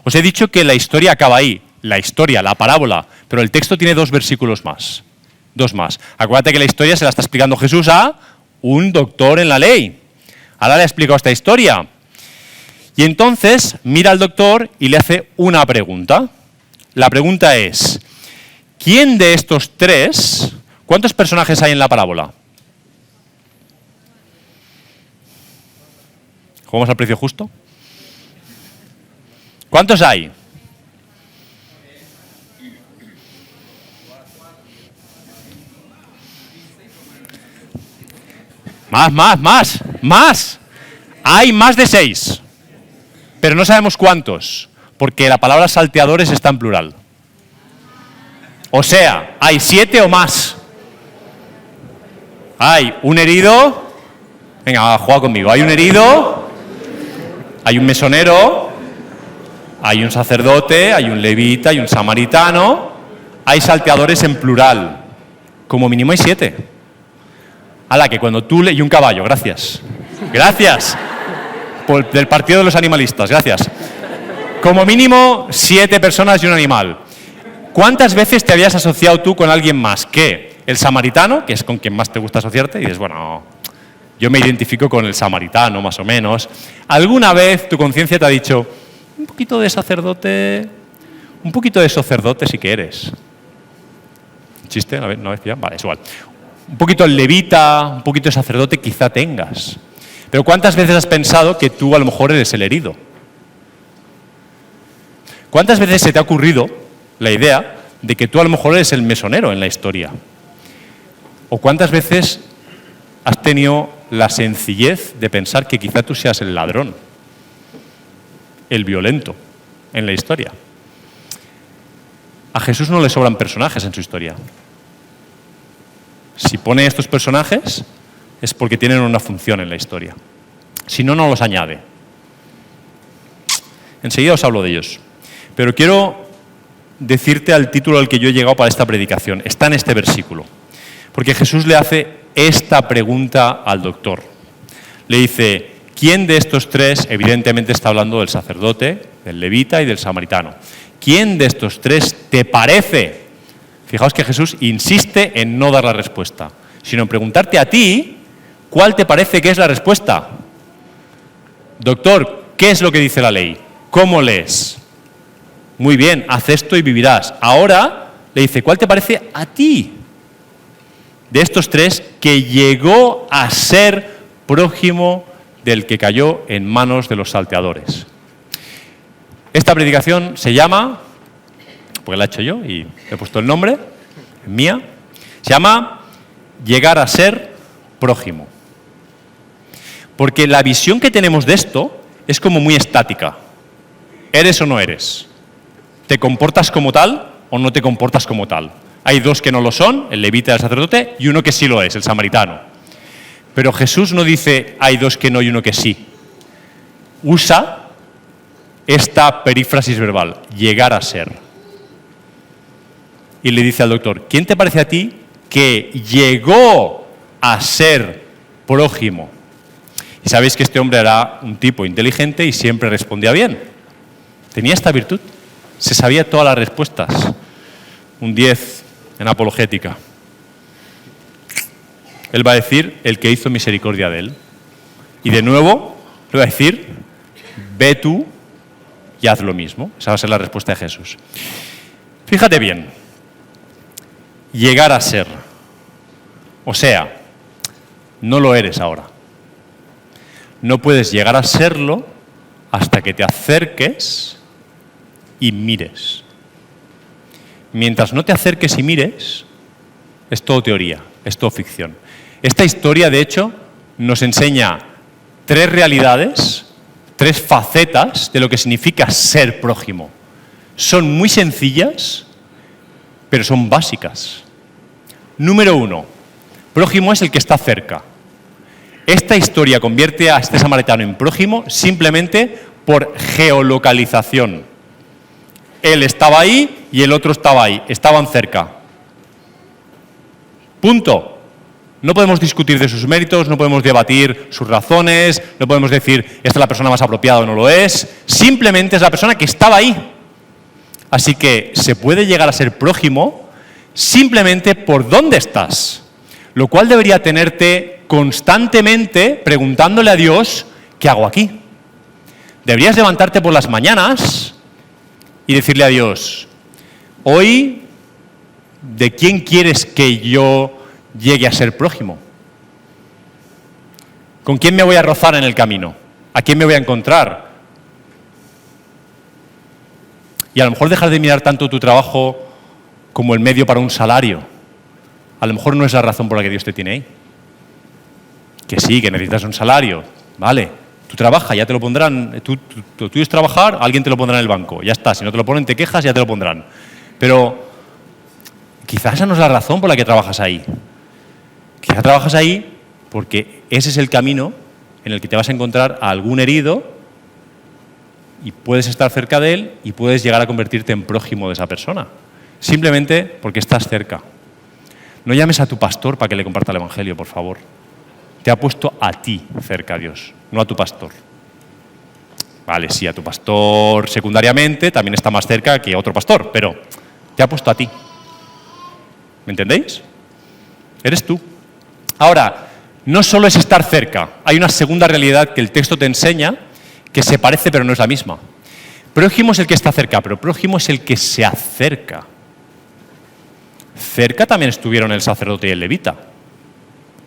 Os he dicho que la historia acaba ahí. La historia, la parábola. Pero el texto tiene dos versículos más. Dos más. Acuérdate que la historia se la está explicando Jesús a un doctor en la ley. Ahora le ha explicado esta historia. Y entonces mira al doctor y le hace una pregunta. La pregunta es, ¿quién de estos tres, cuántos personajes hay en la parábola? ¿Jugamos al precio justo? ¿Cuántos hay? Más. Hay más de 6. Pero no sabemos cuántos, porque la palabra salteadores está en plural. O sea, hay 7 o más. Hay un herido. Venga, juega conmigo. Hay un herido. Hay un mesonero, hay un sacerdote, hay un levita, hay un samaritano, hay salteadores en plural. Como mínimo hay 7. Ala, que cuando tú y un caballo, gracias. Gracias. Del partido de los animalistas, gracias. Como mínimo 7 personas y un animal. ¿Cuántas veces te habías asociado tú con alguien más que el samaritano, que es con quien más te gusta asociarte? Y dices, bueno, yo me identifico con el samaritano, más o menos. ¿Alguna vez tu conciencia te ha dicho, un poquito de sacerdote sí que eres? ¿Chiste? ¿No vez ya? Vale, es igual. Un poquito el levita, un poquito de sacerdote quizá tengas. Pero ¿cuántas veces has pensado que tú a lo mejor eres el herido? ¿Cuántas veces se te ha ocurrido la idea de que tú a lo mejor eres el mesonero en la historia. ¿O cuántas veces has tenido la sencillez de pensar que quizá tú seas el ladrón, el violento en la historia? A Jesús no le sobran personajes en su historia. Si pone estos personajes es porque tienen una función en la historia. Si no, no los añade. Enseguida os hablo de ellos. Pero quiero decirte al título al que yo he llegado para esta predicación. Está en este versículo. Porque Jesús le hace esta pregunta al doctor. Le dice, ¿quién de estos tres, evidentemente está hablando del sacerdote, del levita y del samaritano, ¿quién de estos tres te parece? Fijaos que Jesús insiste en no dar la respuesta, sino en preguntarte a ti, ¿cuál te parece que es la respuesta? Doctor, ¿qué es lo que dice la ley? ¿Cómo lees? Muy bien, haz esto y vivirás. Ahora le dice, ¿cuál te parece a ti de estos tres que llegó a ser prójimo del que cayó en manos de los salteadores? Esta predicación se llama, porque la he hecho yo y he puesto el nombre, mía, se llama Llegar a ser prójimo. Porque la visión que tenemos de esto es como muy estática. ¿Eres o no eres? ¿Te comportas como tal o no te comportas como tal? Hay dos que no lo son, el levita y el sacerdote, y uno que sí lo es, el samaritano. Pero Jesús no dice hay dos que no y uno que sí. Usa esta perífrasis verbal, llegar a ser. Y le dice al doctor, ¿quién te parece a ti que llegó a ser prójimo? Y sabéis que este hombre era un tipo inteligente y siempre respondía bien. Tenía esta virtud. Se sabía todas las respuestas. Un 10 en apologética. Él va a decir, el que hizo misericordia de él. Y de nuevo, le va a decir, ve tú y haz lo mismo. Esa va a ser la respuesta de Jesús. Fíjate bien. Llegar a ser. O sea, no lo eres ahora. No puedes llegar a serlo hasta que te acerques y mires. Mientras no te acerques y mires, es todo teoría, es todo ficción. Esta historia, de hecho, nos enseña tres realidades, tres facetas de lo que significa ser prójimo. Son muy sencillas, pero son básicas. Número 1, prójimo es el que está cerca. Esta historia convierte a este samaritano en prójimo simplemente por geolocalización. Él estaba ahí y el otro estaba ahí, estaban cerca. Punto. No podemos discutir de sus méritos, no podemos debatir sus razones, no podemos decir, esta es la persona más apropiada o no lo es. Simplemente es la persona que estaba ahí. Así que se puede llegar a ser prójimo simplemente por dónde estás. Lo cual debería tenerte constantemente preguntándole a Dios, ¿qué hago aquí? Deberías levantarte por las mañanas y decirle a Dios, hoy, ¿de quién quieres que yo llegue a ser prójimo? ¿Con quién me voy a rozar en el camino? ¿A quién me voy a encontrar? Y a lo mejor dejar de mirar tanto tu trabajo como el medio para un salario. A lo mejor no es la razón por la que Dios te tiene ahí. Que sí, que necesitas un salario, vale. Tú trabajas, ya te lo pondrán. Tú es trabajar, alguien te lo pondrá en el banco. Ya está, si no te lo ponen, te quejas, ya te lo pondrán. Pero quizás esa no es la razón por la que trabajas ahí. Quizás trabajas ahí porque ese es el camino en el que te vas a encontrar a algún herido y puedes estar cerca de él y puedes llegar a convertirte en prójimo de esa persona. Simplemente porque estás cerca. No llames a tu pastor para que le comparta el Evangelio, por favor. Te ha puesto a ti cerca a Dios, no a tu pastor. Vale, sí, a tu pastor secundariamente también está más cerca que a otro pastor, pero te ha puesto a ti. ¿Me entendéis? Eres tú. Ahora, no solo es estar cerca, hay una segunda realidad que el texto te enseña que se parece pero no es la misma. Prójimo es el que está cerca, pero prójimo es el que se acerca. Cerca también estuvieron el sacerdote y el levita.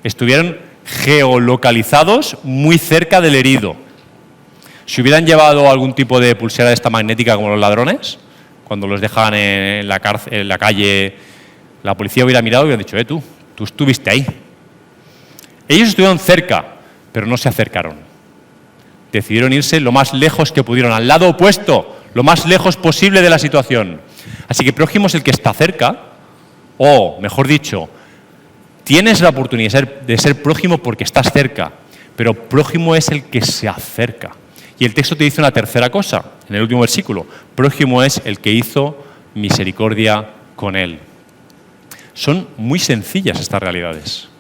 Estuvieron geolocalizados muy cerca del herido. Si hubieran llevado algún tipo de pulsera de esta magnética como los ladrones, cuando los dejan en la cárcel, en la calle, la policía hubiera mirado y hubiera dicho, tú estuviste ahí. Ellos estuvieron cerca, pero no se acercaron. Decidieron irse lo más lejos que pudieron, al lado opuesto, lo más lejos posible de la situación. Así que prójimo es el que está cerca, o, mejor dicho, tienes la oportunidad de ser prójimo porque estás cerca, pero prójimo es el que se acerca. Y el texto te dice una tercera cosa, en el último versículo. Prójimo es el que hizo misericordia con él. Son muy sencillas estas realidades.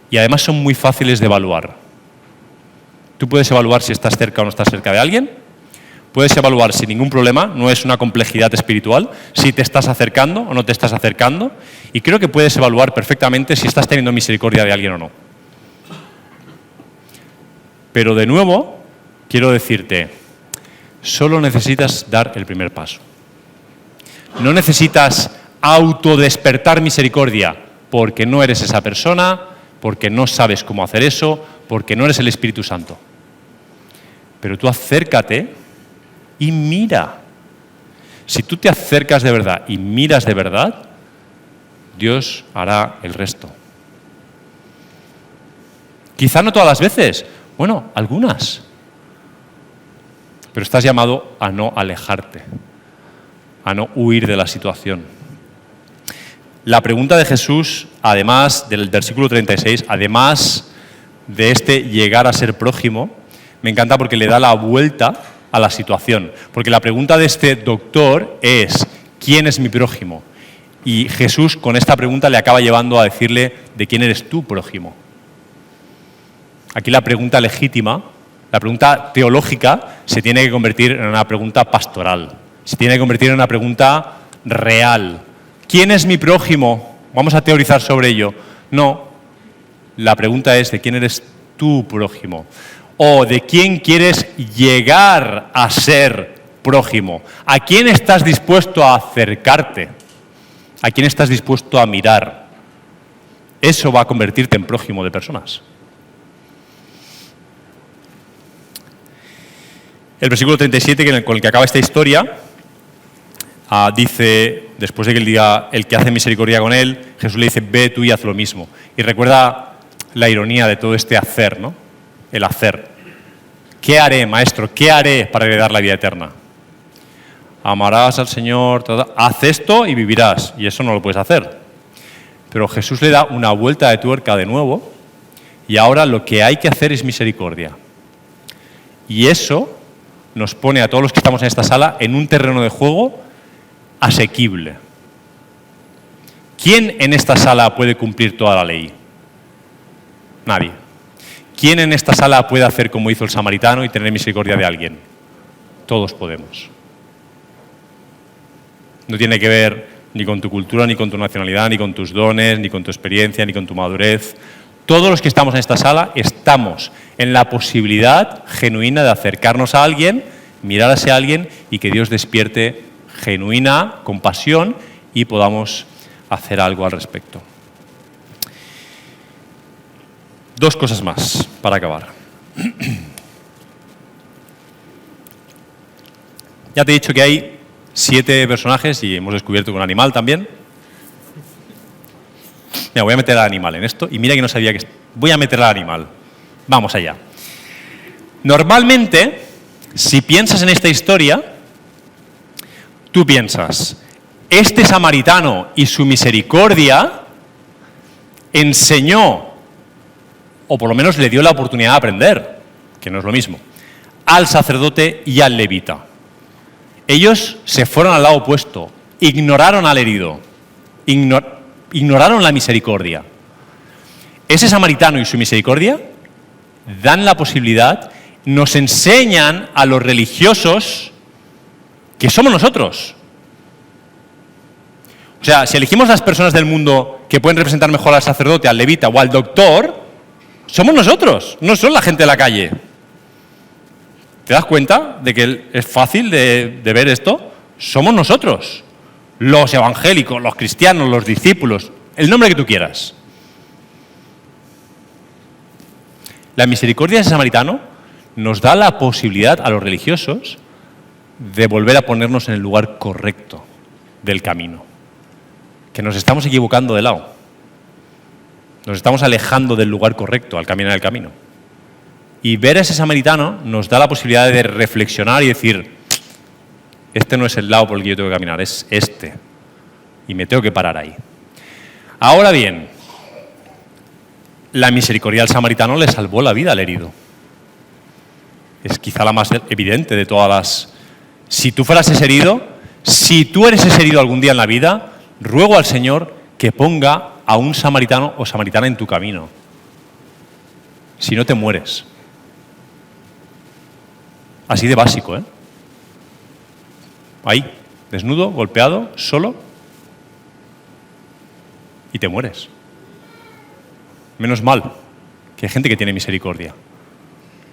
Y además son muy fáciles de evaluar. Tú puedes evaluar si estás cerca o no estás cerca de alguien. Puedes evaluar sin ningún problema, no es una complejidad espiritual, si te estás acercando o no te estás acercando. Y creo que puedes evaluar perfectamente si estás teniendo misericordia de alguien o no. Pero de nuevo, quiero decirte, solo necesitas dar el primer paso. No necesitas autodespertar misericordia porque no eres esa persona, porque no sabes cómo hacer eso, porque no eres el Espíritu Santo. Pero tú acércate y mira. Si tú te acercas de verdad y miras de verdad, Dios hará el resto. Quizá no todas las veces, bueno, algunas. Pero estás llamado a no alejarte, a no huir de la situación. La pregunta de Jesús, además del versículo 36, además de este llegar a ser prójimo, me encanta porque le da la vuelta a la situación. Porque la pregunta de este doctor es, ¿quién es mi prójimo? Y Jesús con esta pregunta le acaba llevando a decirle, ¿de quién eres tú prójimo? Aquí la pregunta legítima, la pregunta teológica, se tiene que convertir en una pregunta pastoral. Se tiene que convertir en una pregunta real. ¿Quién es mi prójimo? Vamos a teorizar sobre ello. No. La pregunta es, ¿de quién eres tú prójimo? O ¿de quién quieres llegar a ser prójimo? ¿A quién estás dispuesto a acercarte? ¿A quién estás dispuesto a mirar? Eso va a convertirte en prójimo de personas. El versículo 37, con el que acaba esta historia, dice, después de que él diga, el que hace misericordia con él, Jesús le dice, ve tú y haz lo mismo. Y recuerda la ironía de todo este hacer, ¿no? El hacer. ¿Qué haré, maestro? ¿Qué haré para heredar la vida eterna? Amarás al Señor, haz esto y vivirás. Y eso no lo puedes hacer. Pero Jesús le da una vuelta de tuerca de nuevo y ahora lo que hay que hacer es misericordia. Y eso nos pone a todos los que estamos en esta sala en un terreno de juego asequible. ¿Quién en esta sala puede cumplir toda la ley? Nadie. ¿Quién en esta sala puede hacer como hizo el samaritano y tener misericordia de alguien? Todos podemos. No tiene que ver ni con tu cultura, ni con tu nacionalidad, ni con tus dones, ni con tu experiencia, ni con tu madurez. Todos los que estamos en esta sala estamos en la posibilidad genuina de acercarnos a alguien, mirar a ese alguien y que Dios despierte genuina compasión y podamos hacer algo al respecto. Dos cosas más para acabar. Ya te he dicho que hay 7 personajes y hemos descubierto un animal también. Mira, voy a meter al animal en esto y mira que no sabía que... Voy a meter al animal. Vamos allá. Normalmente, si piensas en esta historia, tú piensas, este samaritano y su misericordia enseñó, o por lo menos le dio la oportunidad de aprender, que no es lo mismo, al sacerdote y al levita. Ellos se fueron al lado opuesto, ignoraron al herido, ignoraron la misericordia. Ese samaritano y su misericordia dan la posibilidad, nos enseñan a los religiosos que somos nosotros. O sea, si elegimos las personas del mundo que pueden representar mejor al sacerdote, al levita o al doctor, somos nosotros, no son la gente de la calle. ¿Te das cuenta de que es fácil de ver esto? Somos nosotros, los evangélicos, los cristianos, los discípulos, el nombre que tú quieras. La misericordia de ese samaritano nos da la posibilidad a los religiosos de volver a ponernos en el lugar correcto del camino. Que nos estamos equivocando de lado. Nos estamos alejando del lugar correcto al caminar el camino. Y ver a ese samaritano nos da la posibilidad de reflexionar y decir, este no es el lado por el que yo tengo que caminar, es este. Y me tengo que parar ahí. Ahora bien, la misericordia del samaritano le salvó la vida al herido. Es quizá la más evidente de todas las... Si tú fueras ese herido, si tú eres ese herido algún día en la vida, ruego al Señor que ponga a un samaritano o samaritana en tu camino. Si no te mueres. Así de básico, ¿eh? Ahí, desnudo, golpeado, solo, y te mueres. Menos mal que hay gente que tiene misericordia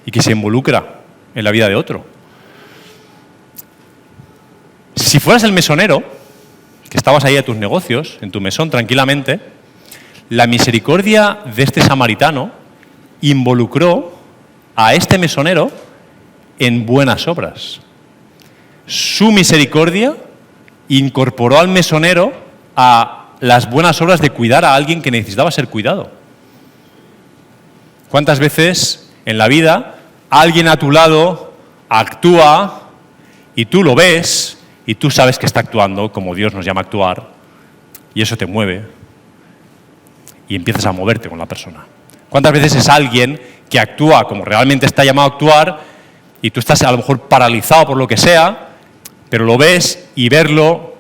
y que se involucra en la vida de otro. Si fueras el mesonero, que estabas ahí a tus negocios, en tu mesón tranquilamente, la misericordia de este samaritano involucró a este mesonero en buenas obras. Su misericordia incorporó al mesonero a las buenas obras de cuidar a alguien que necesitaba ser cuidado. ¿Cuántas veces en la vida alguien a tu lado actúa y tú lo ves y tú sabes que está actuando como Dios nos llama a actuar y eso te mueve y empiezas a moverte con la persona? ¿Cuántas veces es alguien que actúa como realmente está llamado a actuar y tú estás a lo mejor paralizado por lo que sea, pero lo ves y verlo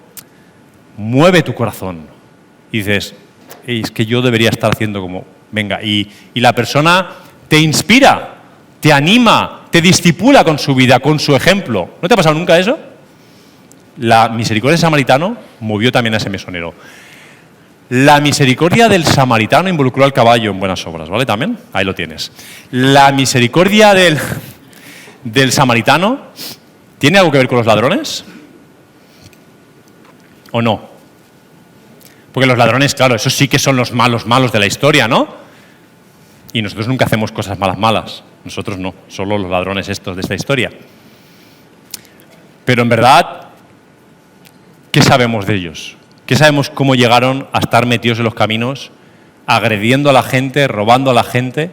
mueve tu corazón y dices, es que yo debería estar haciendo como, venga, y la persona te inspira, te anima, te discipula con su vida, con su ejemplo. ¿No te ha pasado nunca eso? La misericordia del samaritano movió también a ese mesonero. La misericordia del samaritano involucró al caballo en buenas obras, ¿vale? También, ahí lo tienes. La misericordia del samaritano, ¿tiene algo que ver con los ladrones? ¿O no? Porque los ladrones, claro, esos sí que son los malos de la historia, ¿no? Y nosotros nunca hacemos cosas malas. Nosotros no, solo los ladrones estos de esta historia. Pero en verdad, ¿qué sabemos de ellos? ¿Qué sabemos cómo llegaron a estar metidos en los caminos, agrediendo a la gente, robando a la gente?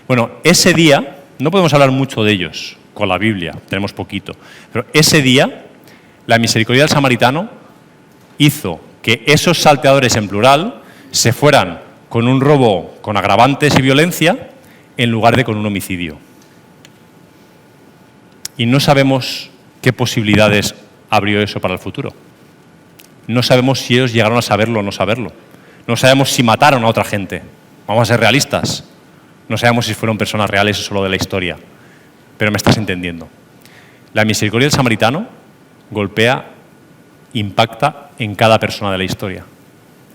Bueno, ese día, no podemos hablar mucho de ellos con la Biblia, tenemos poquito, pero ese día, la misericordia del samaritano hizo que esos salteadores en plural se fueran con un robo con agravantes y violencia en lugar de con un homicidio. Y no sabemos qué posibilidades abrió eso para el futuro. No sabemos si ellos llegaron a saberlo o no saberlo. No sabemos si mataron a otra gente. Vamos a ser realistas. No sabemos si fueron personas reales o solo de la historia. Pero me estás entendiendo. La misericordia del samaritano golpea, impacta en cada persona de la historia.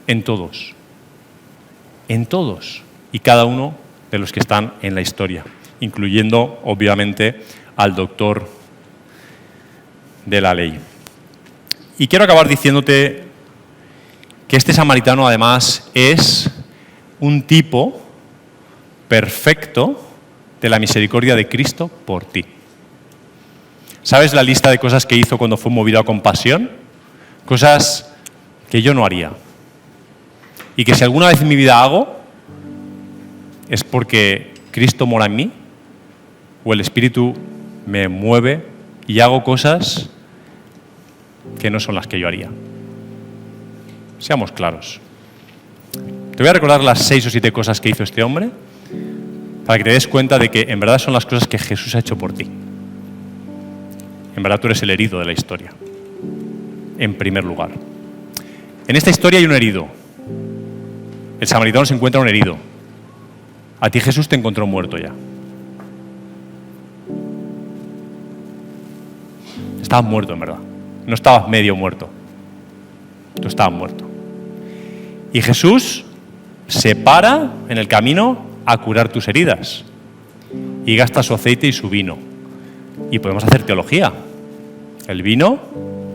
En todos. En todos. Y cada uno de los que están en la historia. Incluyendo, obviamente, al doctor de la ley. Y quiero acabar diciéndote que este samaritano, además, es un tipo perfecto de la misericordia de Cristo por ti. ¿Sabes la lista de cosas que hizo cuando fue movido a compasión? Cosas que yo no haría. Y que si alguna vez en mi vida hago, es porque Cristo mora en mí, o el Espíritu me mueve y hago cosas que no son las que yo haría. Seamos claros. Te voy a recordar las 6 o 7 cosas que hizo este hombre para que te des cuenta de que en verdad son las cosas que Jesús ha hecho por ti. En verdad tú eres el herido de la historia. En primer lugar. En esta historia hay un herido. El samaritano se encuentra un herido. A ti Jesús te encontró muerto ya. Estabas muerto en verdad. No estabas medio muerto. Tú estabas muerto. Y Jesús se para en el camino a curar tus heridas. Y gasta su aceite y su vino. Y podemos hacer teología. El vino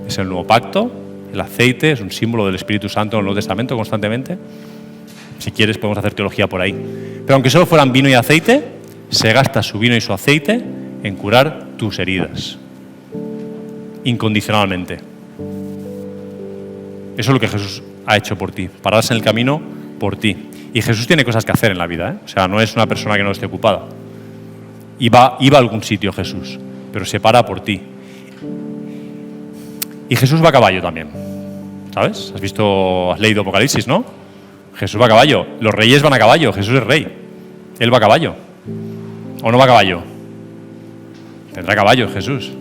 es el nuevo pacto. El aceite es un símbolo del Espíritu Santo en el Nuevo Testamento constantemente. Si quieres podemos hacer teología por ahí. Pero aunque solo fueran vino y aceite, se gasta su vino y su aceite en curar tus heridas. incondicionalmente. Eso es lo que Jesús ha hecho por ti, pararse en el camino por ti. Y Jesús tiene cosas que hacer en la vida, ¿eh? O sea, no es una persona que no esté ocupada. Iba a algún sitio Jesús, pero se para por ti. Y Jesús va a caballo también, ¿sabes? Has leído Apocalipsis, ¿no? Jesús va a caballo. Los reyes van a caballo, Jesús es rey. Él va a caballo. ¿O no va a caballo? Tendrá caballos Jesús.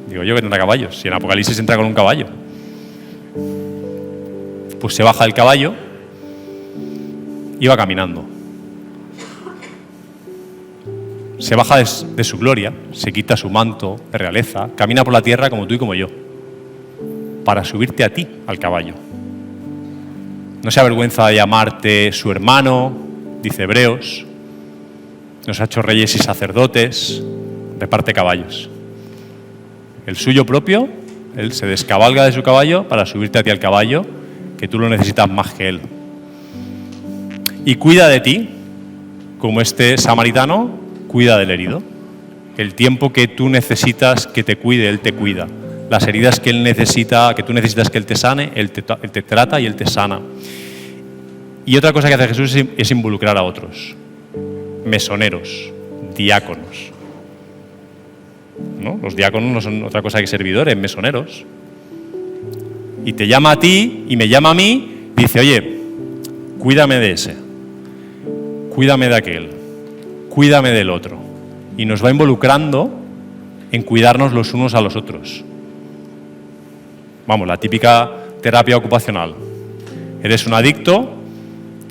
Digo yo que tendrá caballos. Si en Apocalipsis entra con un caballo. Pues se baja del caballo y va caminando. Se baja de su gloria, se quita su manto de realeza, camina por la tierra como tú y como yo, para subirte a ti al caballo. No se avergüenza de llamarte su hermano, dice Hebreos. Nos ha hecho reyes y sacerdotes, reparte caballos. El suyo propio, él se descabalga de su caballo para subirte a ti al caballo, que tú lo necesitas más que él. Y cuida de ti, como este samaritano cuida del herido. El tiempo que tú necesitas que te cuide, él te cuida. Las heridas que él necesita, que tú necesitas que él te sane, él te trata y él te sana. Y otra cosa que hace Jesús es involucrar a otros. Mesoneros, diáconos. ¿No? Los diáconos no son otra cosa que servidores, mesoneros. Y te llama a ti y me llama a mí, dice, oye, cuídame de ese, cuídame de aquel, cuídame del otro. Y nos va involucrando en cuidarnos los unos a los otros. Vamos, la típica terapia ocupacional. Eres un adicto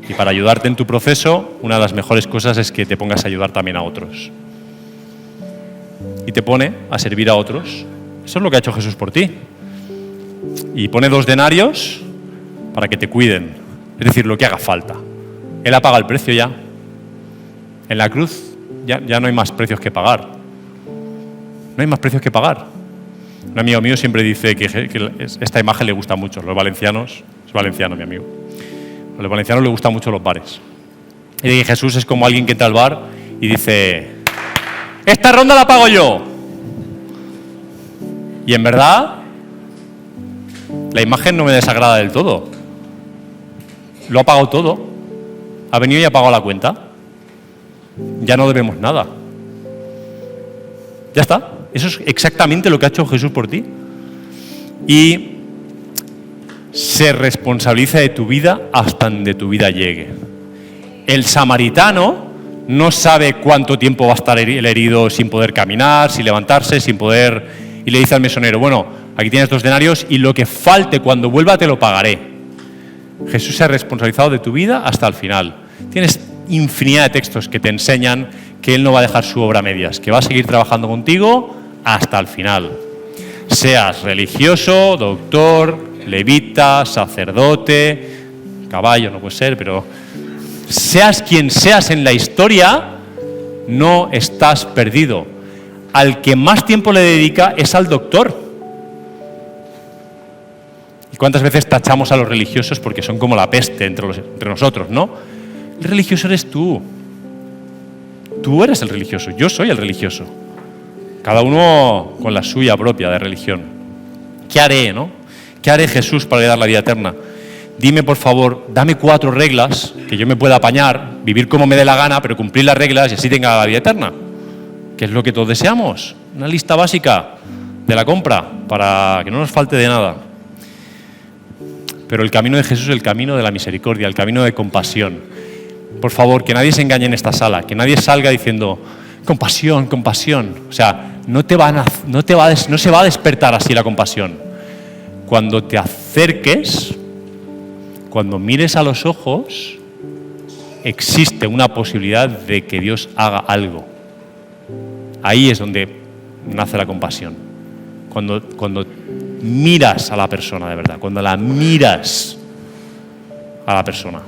y para ayudarte en tu proceso, una de las mejores cosas es que te pongas a ayudar también a otros. Y te pone a servir a otros. Eso es lo que ha hecho Jesús por ti. Y pone 2 denarios para que te cuiden. Es decir, lo que haga falta. Él ha pagado el precio ya. En la cruz ya no hay más precios que pagar. No hay más precios que pagar. Un amigo mío siempre dice que esta imagen le gusta mucho. Los valencianos, es valenciano mi amigo. A los valencianos les gustan mucho los bares. Y Jesús es como alguien que entra al bar y dice, esta ronda la pago yo. Y en verdad, la imagen no me desagrada del todo. Lo ha pagado todo. Ha venido y ha pagado la cuenta. Ya no debemos nada. Ya está. Eso es exactamente lo que ha hecho Jesús por ti. Y se responsabiliza de tu vida hasta donde tu vida llegue. El samaritano no sabe cuánto tiempo va a estar el herido sin poder caminar, sin levantarse, sin poder... Y le dice al mesonero, bueno, aquí tienes 2 denarios y lo que falte cuando vuelva te lo pagaré. Jesús se ha responsabilizado de tu vida hasta el final. Tienes infinidad de textos que te enseñan que Él no va a dejar su obra a medias, que va a seguir trabajando contigo hasta el final. Seas religioso, doctor, levita, sacerdote, caballo no puede ser, pero seas quien seas en la historia, no estás perdido. Al que más tiempo le dedica es al doctor. ¿Y cuántas veces tachamos a los religiosos porque son como la peste entre nosotros, no? El religioso eres tú. Tú eres el religioso, yo soy el religioso. Cada uno con la suya propia de religión. ¿Qué haré, no? ¿Qué haré, Jesús, para dar la vida eterna? Dime, por favor, dame 4 reglas que yo me pueda apañar, vivir como me dé la gana, pero cumplir las reglas y así tenga la vida eterna. ¿Qué es lo que todos deseamos? Una lista básica de la compra para que no nos falte de nada. Pero el camino de Jesús es el camino de la misericordia, el camino de compasión. Por favor, que nadie se engañe en esta sala, que nadie salga diciendo compasión, compasión. O sea, no se va a despertar así la compasión. Cuando te acerques, cuando mires a los ojos, existe una posibilidad de que Dios haga algo. Ahí es donde nace la compasión. Cuando miras a la persona de verdad, cuando la miras a la persona,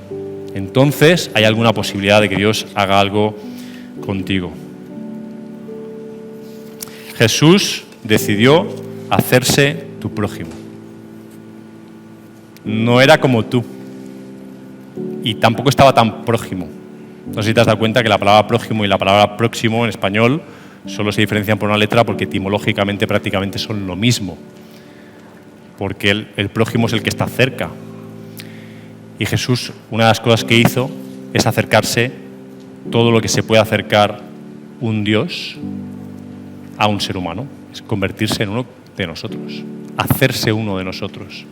entonces hay alguna posibilidad de que Dios haga algo contigo. Jesús decidió hacerse tu prójimo. No era como tú. Y tampoco estaba tan prójimo. No sé si te has dado cuenta que la palabra prójimo y la palabra próximo en español solo se diferencian por una letra porque etimológicamente prácticamente son lo mismo. porque el prójimo es el que está cerca. Y Jesús, una de las cosas que hizo es acercarse todo lo que se puede acercar un Dios a un ser humano. Es convertirse en uno de nosotros, hacerse uno de nosotros.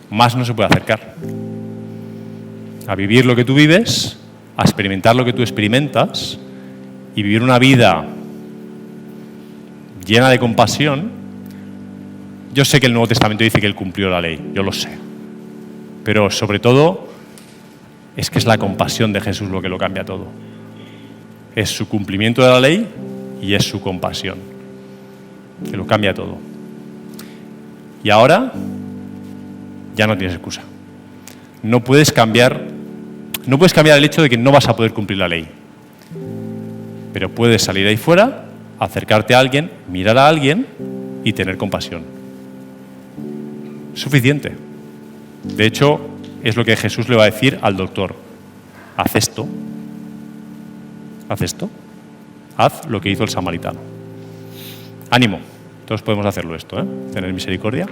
Más no se puede acercar. A vivir lo que tú vives, a experimentar lo que tú experimentas y vivir una vida llena de compasión. Yo sé que el Nuevo Testamento dice que Él cumplió la ley, yo lo sé. Pero sobre todo es que es la compasión de Jesús lo que lo cambia todo. Es su cumplimiento de la ley y es su compasión, que lo cambia todo. Y ahora ya no tienes excusa. No puedes cambiar el hecho de que no vas a poder cumplir la ley. Pero puedes salir ahí fuera, acercarte a alguien, mirar a alguien y tener compasión. Suficiente. De hecho, es lo que Jesús le va a decir al doctor. Haz esto. Haz esto. Haz lo que hizo el samaritano. Ánimo. Todos podemos hacerlo esto, ¿eh? Tener misericordia.